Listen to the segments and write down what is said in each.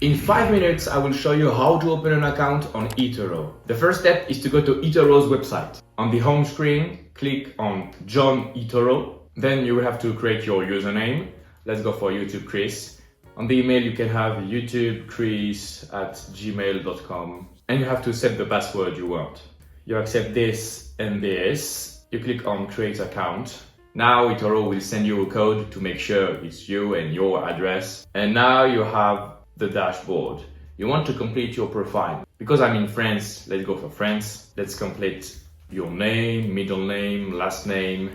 In 5 minutes, I will show you how to open an account on eToro. The first step is to go to eToro's website. On the home screen, click on Join eToro. Then you will have to create your username. Let's go for YouTube Chris. On the email, you can have youtubechris@gmail.com. And you have to set the password you want. You accept this and this. You click on Create Account. Now eToro will send you a code to make sure it's you and your address. And now you have the dashboard. You want to complete your profile. Because I'm in France, let's go for France. Let's complete your name, middle name, last name.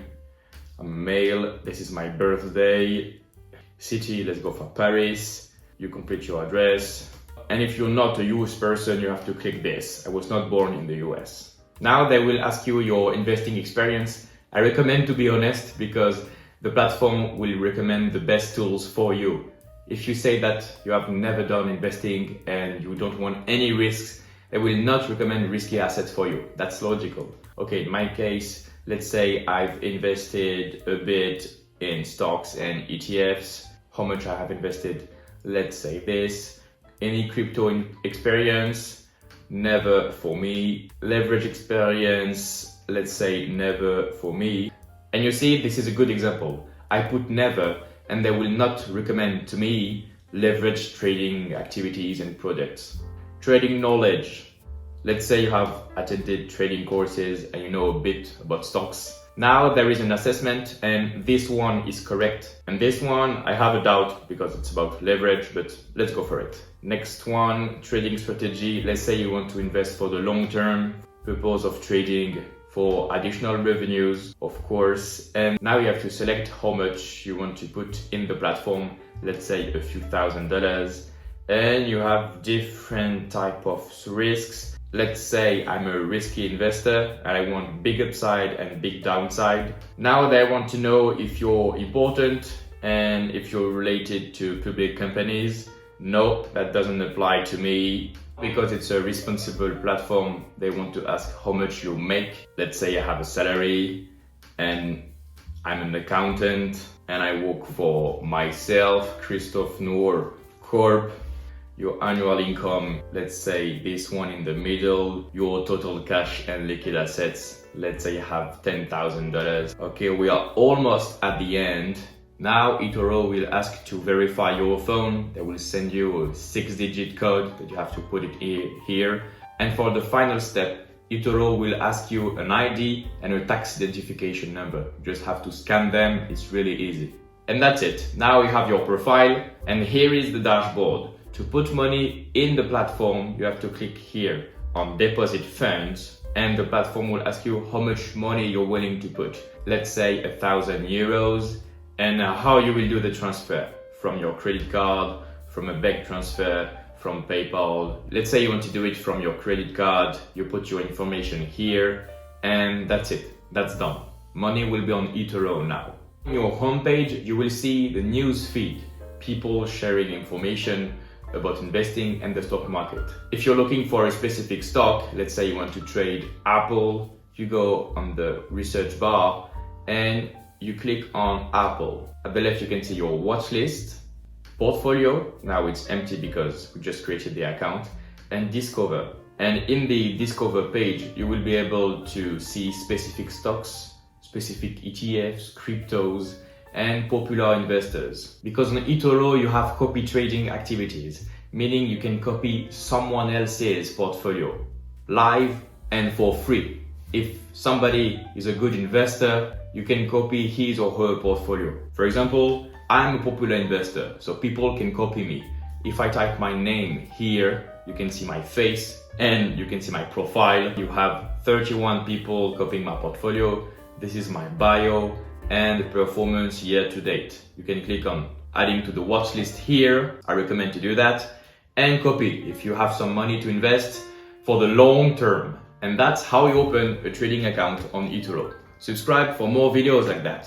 I'm male, this is my birthday. City, let's go for Paris. You complete your address. And if you're not a US person, you have to click this. I was not born in the US. Now they will ask you your investing experience. I recommend to be honest because the platform will recommend the best tools for you. If you say that you have never done investing and you don't want any risks, they will not recommend risky assets for you. That's logical. Okay, in my case, let's say I've invested a bit in stocks and ETFs. How much I have invested? Let's say this. Any crypto experience? Never for me. Leverage experience? Let's say never for me. And you see, this is a good example. I put never and they will not recommend to me leverage trading activities and products. Trading knowledge. Let's say you have attended trading courses and you know a bit about stocks. Now there is an assessment and this one is correct. And this one, I have a doubt because it's about leverage, but let's go for it. Next one, trading strategy. Let's say you want to invest for the long term purpose of trading for additional revenues, of course. And now you have to select how much you want to put in the platform. Let's say a few $1,000s. And you have different type of risks. Let's say I'm a risky investor and I want big upside and big downside. Now they want to know if you're important and if you're related to public companies. No, that doesn't apply to me. Because it's a responsible platform, they want to ask how much you make. Let's say I have a salary and I'm an accountant and I work for myself, Christophe Noor Corp. Your annual income, let's say this one in the middle, your total cash and liquid assets, let's say you have $10,000. Okay, we are almost at the end. Now eToro will ask to verify your phone. They will send you a 6-digit code that you have to put it here. And for the final step, eToro will ask you an ID and a tax identification number. You just have to scan them. It's really easy. And that's it. Now you have your profile and here is the dashboard. To put money in the platform, you have to click here on deposit funds and the platform will ask you how much money you're willing to put. Let's say €1,000. And how you will do the transfer from your credit card, from a bank transfer, from PayPal. Let's say you want to do it from your credit card, you put your information here, and that's it. That's done. Money will be on eToro now. On your homepage, you will see the news feed, people sharing information about investing and the stock market. If you're looking for a specific stock, let's say you want to trade Apple, you go on the research bar and you click on Apple. At the left, you can see your watch list, portfolio. Now it's empty because we just created the account, and discover. And in the discover page, you will be able to see specific stocks, specific ETFs, cryptos, and popular investors. Because on eToro, you have copy trading activities, meaning you can copy someone else's portfolio live and for free. If somebody is a good investor, you can copy his or her portfolio. For example, I'm a popular investor, so people can copy me. If I type my name here, you can see my face and you can see my profile. You have 31 people copying my portfolio. This is my bio and the performance year to date. You can click on adding to the watch list here. I recommend to do that and copy if you have some money to invest for the long term. And that's how you open a trading account on eToro. Subscribe for more videos like that.